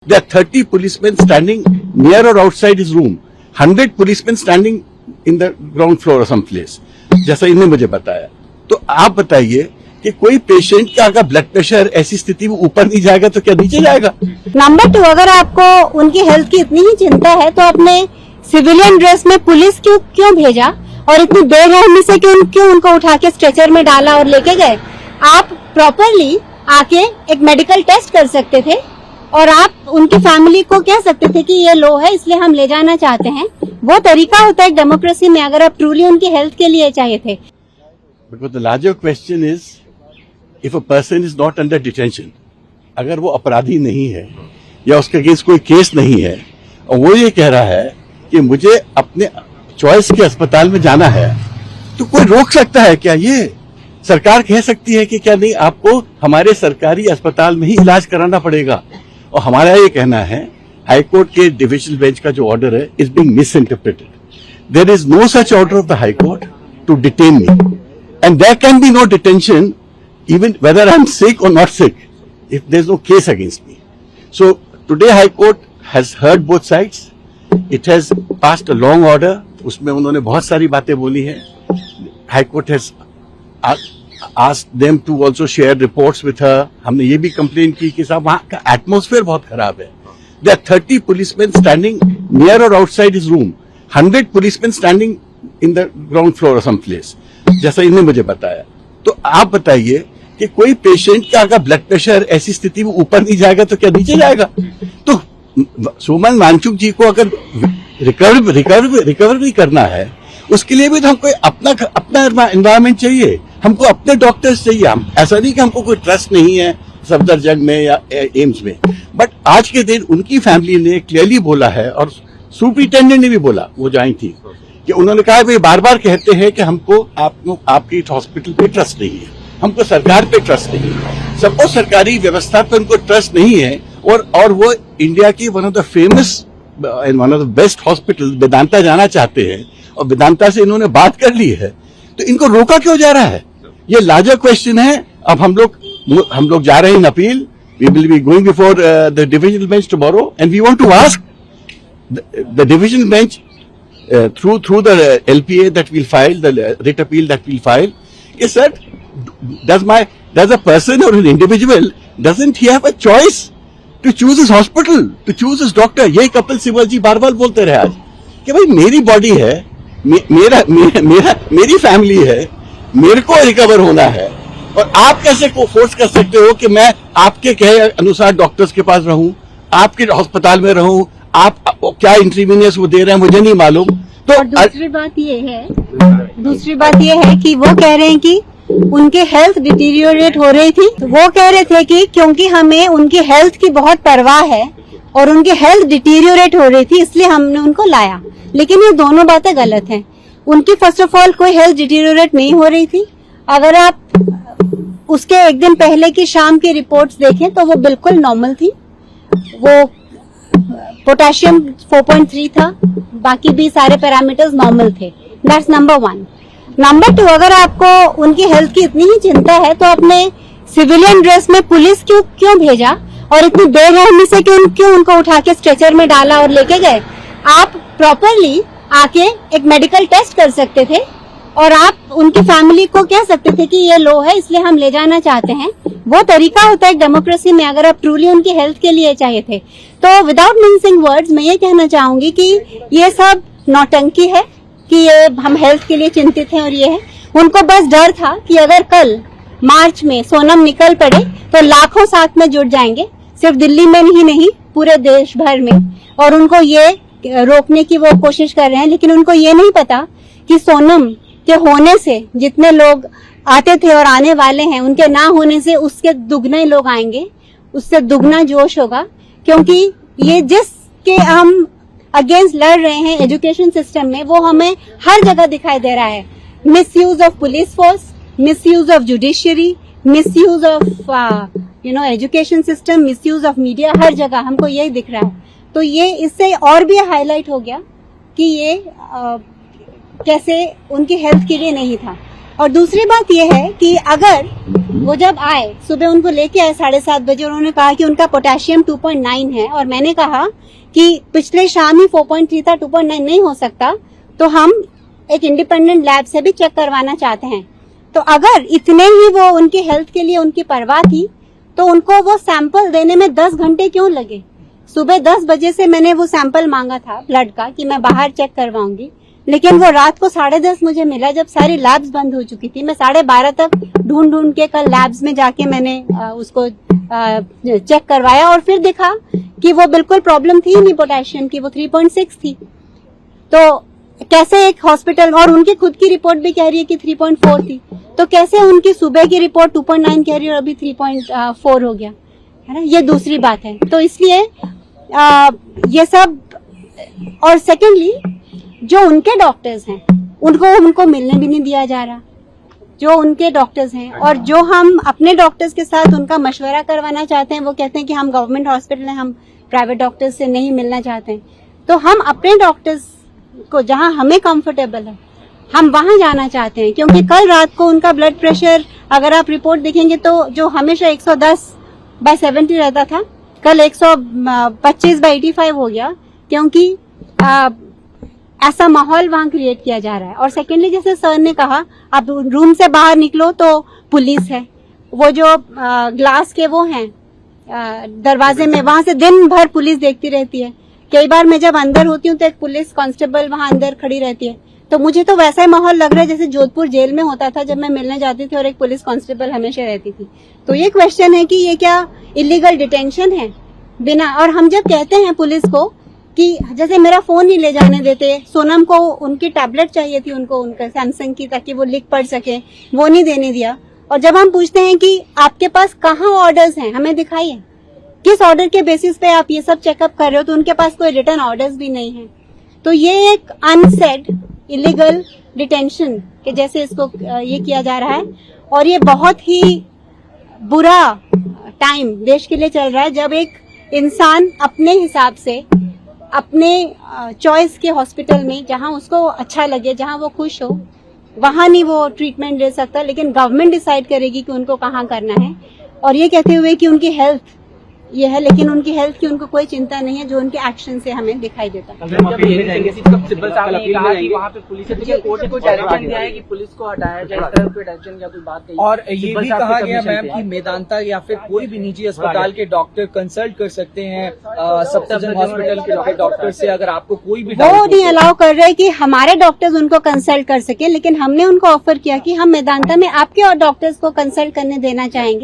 There are 30 policemen standing near or outside his room. 100 policemen standing in the ground floor or some place. जैसा इन्हें मुझे बताया. तो आप बताइए कि कोई पेशेंट का अगर ब्लड प्रेशर ऐसी स्थिति में ऊपर नहीं जाएगा तो क्या नीचे जाएगा? नंबर 2, अगर आपको उनकी हेल्थ की इतनी ही चिंता है तो अपने सिविलियन ड्रेस में पुलिस क्यों भेजा और इतनी देर रहने से क्यों उनको उठा के स्ट्रेचर में डाला और लेके गए? आप प्रॉपरली आके एक मेडिकल टेस्ट कर सकते थे और आप उनकी फैमिली को कह सकते थे कि ये लो है इसलिए हम ले जाना चाहते हैं. वो तरीका होता है डेमोक्रेसी में, अगर आप ट्रूली उनकी हेल्थ के लिए चाहिए थे. Because the larger question is, if a person is not under detention, अगर वो अपराधी नहीं है या उसके अगेंस्ट कोई केस नहीं है और वो ये कह रहा है कि मुझे अपने चॉइस के अस्पताल में जाना है, तो कोई रोक सकता है क्या? ये सरकार कह सकती है कि क्या नहीं, आपको हमारे सरकारी अस्पताल में ही इलाज कराना पड़ेगा. और हमारा ये कहना है, हाईकोर्ट के डिविजनल बेंच का जो ऑर्डर है is being misinterpreted. There is no such order of the high court to detain me, and there can be no detention even whether I'm sick or not sick, if there's no case against me. So today High Court has heard both sides. It has passed a long order. उसमें उन्होंने बहुत सारी बातें बोली हैं. High Court has asked them to also share reports with her. हमने ये भी कंप्लेन की कि साहब वहाँ का एटमोस्फेयर बहुत खराब है. There are 30 policemen standing near or outside his room. 100 policemen standing in the ground floor or some place. जैसा इन्हें मुझे बताया. तो आप बताइए कि कोई पेशेंट का अगर ब्लड प्रेशर ऐसी स्थिति में ऊपर नहीं जाएगा तो क्या नीचे जाएगा? तो सुमन वांगचुक जी को अगर रिकवर भी करना है, उसके लिए भी तो हमको अपना एनवायरमेंट चाहिए, हमको अपने डॉक्टर्स चाहिए. हम ऐसा नहीं कि हमको कोई ट्रस्ट नहीं है सफदरजंग में या एम्स में, बट आज के दिन उनकी फैमिली ने क्लियरली बोला है और सुपरिटेंडेंट ने भी बोला, वो जो आई थी, कि उन्होंने कहा भाई बार बार कहते हैं कि हमको आपकी हॉस्पिटल पे ट्रस्ट नहीं है, हमको सरकार पे ट्रस्ट नहीं है. सबको सरकारी व्यवस्था पे उनको ट्रस्ट नहीं है और वो इंडिया की one of the famous and one of the best hospital Vedanta जाना चाहते हैं और वेदांता से इन्होंने बात कर ली है, तो इनको रोका क्यों जा रहा है? ये लार्जर क्वेश्चन है. अब हम लोग जा रहे हैं in appeal. We will be going before the divisional bench tomorrow and we want to ask the divisional bench through the LPA that we'll file, the writ appeal that we'll file, is that does a person or an individual, doesn't he have a choice to choose his hospital, to choose his doctor? ये कपिल सिब्बल जी बार बार बोलते रहे आज कि भाई मेरी body है, मेरी family है, मेरे को रिकवर होना है, और आप कैसे को फोर्स कर सकते हो कि मैं आपके कहे अनुसार डॉक्टर्स के पास रहूं, आपके अस्पताल में रहूं? आप क्या इंट्रीविनियस वो दे रहे हैं मुझे नहीं मालूम. तो और दूसरी बात ये है कि वो कह रहे हैं कि उनकी हेल्थ डिटीरियोरेट हो रही थी. तो वो कह रहे थे कि क्योंकि हमें उनकी हेल्थ की बहुत परवाह है और उनकी हेल्थ डिटीरियोरेट हो रही थी इसलिए हमने उनको लाया. लेकिन ये दोनों बातें गलत हैं. उनकी फर्स्ट ऑफ ऑल कोई हेल्थ डिटीरियोरेट नहीं हो रही थी. अगर आप उसके एक दिन पहले की शाम की रिपोर्ट्स देखें तो वो बिल्कुल नॉर्मल थी. वो पोटेशियम 4.3 था, बाकी भी सारे पैरामीटर्स नॉर्मल थे. That's number 1. नंबर 2, अगर आपको उनकी हेल्थ की इतनी ही चिंता है तो अपने सिविलियन ड्रेस में पुलिस क्यों भेजा और इतनी देर रहने से क्यों उनको उठा के स्ट्रेचर में डाला और लेके गए? आप प्रॉपरली आके एक मेडिकल टेस्ट कर सकते थे और आप उनकी फैमिली को कह सकते थे कि ये लो है इसलिए हम ले जाना चाहते हैं. वो तरीका होता है डेमोक्रेसी में, अगर आप ट्रूली उनकी हेल्थ के लिए चाहिए थे. तो विदाउट मिंसिंग वर्ड्स मैं ये कहना चाहूंगी कि ये सब नौटंकी है कि ये हम हेल्थ के लिए चिंतित हैं और ये है. उनको बस डर था कि अगर कल मार्च में सोनम निकल पड़े तो लाखों साथ में जुट जाएंगे, सिर्फ दिल्ली में ही नहीं पूरे देश भर में, और उनको ये रोकने की वो कोशिश कर रहे हैं. लेकिन उनको ये नहीं पता कि सोनम के होने से जितने लोग आते थे और आने वाले हैं, उनके ना होने से उसके दुगने लोग आएंगे, उससे दुगना जोश होगा. क्योंकि ये जिसके हम अगेंस्ट लड़ रहे हैं एजुकेशन सिस्टम में, वो हमें हर जगह दिखाई दे रहा है. Misuse of police force, misuse of judiciary, misuse of education system, misuse of media, हर जगह हमको यही दिख रहा है. तो ये इससे और भी हाईलाइट हो गया कि ये कैसे उनकी हेल्थ के लिए नहीं था. और दूसरी बात यह है कि अगर वो जब आए, सुबह उनको लेके आए 7:30 बजे, उन्होंने कहा कि उनका पोटेशियम 2.9 है, और मैंने कहा कि पिछले शाम ही 4.3 था, 2.9 नहीं हो सकता, तो हम एक इंडिपेंडेंट लैब से भी चेक करवाना चाहते हैं। तो अगर इतने ही वो उनकी हेल्थ के लिए उनकी परवाह थी, तो उनको वो सैंपल देने में 10 घंटे क्यों लगे? सुबह 10 बजे से मैंने वो सैंपल मांगा था ब्लड का कि मैं बाहर चेक करवाऊंगी, लेकिन वो रात को 10:30 मुझे मिला, जब सारी लैब्स बंद हो चुकी थी। मैं 12:30 तक ढूंढ के कल लैब्स में जाके मैंने उसको चेक करवाया, और फिर दिखा कि वो बिल्कुल प्रॉब्लम थी नहीं पोटेशियम की, वो 3.6 थी। तो कैसे एक हॉस्पिटल, और उनकी खुद की रिपोर्ट भी कह रही है कि 3.4 थी, तो कैसे उनकी सुबह की रिपोर्ट 2.9 कह रही है और अभी 3.4 हो गया, है ना? ये दूसरी बात है। तो इसलिए ये सब, और सेकेंडली जो उनके डॉक्टर्स हैं उनको मिलने भी नहीं दिया जा रहा, जो उनके डॉक्टर्स हैं। और जो हम अपने डॉक्टर्स के साथ उनका मशवरा करवाना चाहते हैं, वो कहते हैं कि हम गवर्नमेंट हॉस्पिटल हैं, हम प्राइवेट डॉक्टर्स से नहीं मिलना चाहते हैं। तो हम अपने डॉक्टर्स को जहां हमें कंफर्टेबल है हम वहां जाना चाहते हैं, क्योंकि कल रात को उनका ब्लड प्रेशर, अगर आप रिपोर्ट देखेंगे तो जो हमेशा 110/70 रहता था, कल 125/85 हो गया, क्योंकि ऐसा माहौल वहां क्रिएट किया जा रहा है। और सेकेंडली, जैसे सर ने कहा, आप रूम से बाहर निकलो तो पुलिस है, वो जो ग्लास के वो हैं दरवाजे में, वहां से दिन भर पुलिस देखती रहती है। कई बार मैं जब अंदर होती हूँ तो एक पुलिस कांस्टेबल वहां अंदर खड़ी रहती है, तो मुझे तो वैसा ही माहौल लग रहा है जैसे जोधपुर जेल में होता था जब मैं मिलने जाती थी और एक पुलिस कांस्टेबल हमेशा रहती थी। तो ये क्वेश्चन है कि ये क्या इलीगल डिटेंशन है बिना, और हम जब कहते हैं पुलिस को कि जैसे मेरा फोन नहीं ले जाने देते, सोनम को उनकी टैबलेट चाहिए थी, उनको उनका सैमसंग की, ताकि वो लिख पढ़ सके, वो नहीं देने दिया। और जब हम पूछते हैं कि आपके पास कहाँ ऑर्डर्स हैं, हमें दिखाइए, किस ऑर्डर के बेसिस पे आप ये सब चेकअप कर रहे हो, तो उनके पास कोई रिटर्न ऑर्डर्स भी नहीं है। तो ये एक अनसेड इलीगल डिटेंशन के जैसे इसको ये किया जा रहा है, और ये बहुत ही बुरा टाइम देश के लिए चल रहा है, जब एक इंसान अपने हिसाब से अपने चॉइस के हॉस्पिटल में, जहां उसको अच्छा लगे, जहां वो खुश हो, वहां नहीं वो ट्रीटमेंट ले सकता, लेकिन गवर्नमेंट डिसाइड करेगी कि उनको कहाँ करना है। और ये कहते हुए कि उनकी हेल्थ ये है, लेकिन उनकी हेल्थ की उनको कोई चिंता नहीं है, जो उनके एक्शन से हमें दिखाई देता है। सिब्बल साहब ने कहा कि वहाँ पे पुलिस है, कोर्ट ने कोई डायरेक्शन दिया है कि पुलिस को हटाया जाए, इस तरह कोई डायरेक्शन या कोई बात नहीं। और ये भी कहा गया मैम कि मेदांता या फिर कोई भी निजी अस्पताल के डॉक्टर कंसल्ट कर सकते हैं सफदरजंग हॉस्पिटल के डॉक्टर से, अगर आपको कोई भी वो नहीं अलाउ कर रहे कि हमारे डॉक्टर्स उनको कंसल्ट कर सके, लेकिन हमने उनको ऑफर किया कि हम मेदांता में आपके और डॉक्टर्स को कंसल्ट करने देना चाहेंगे।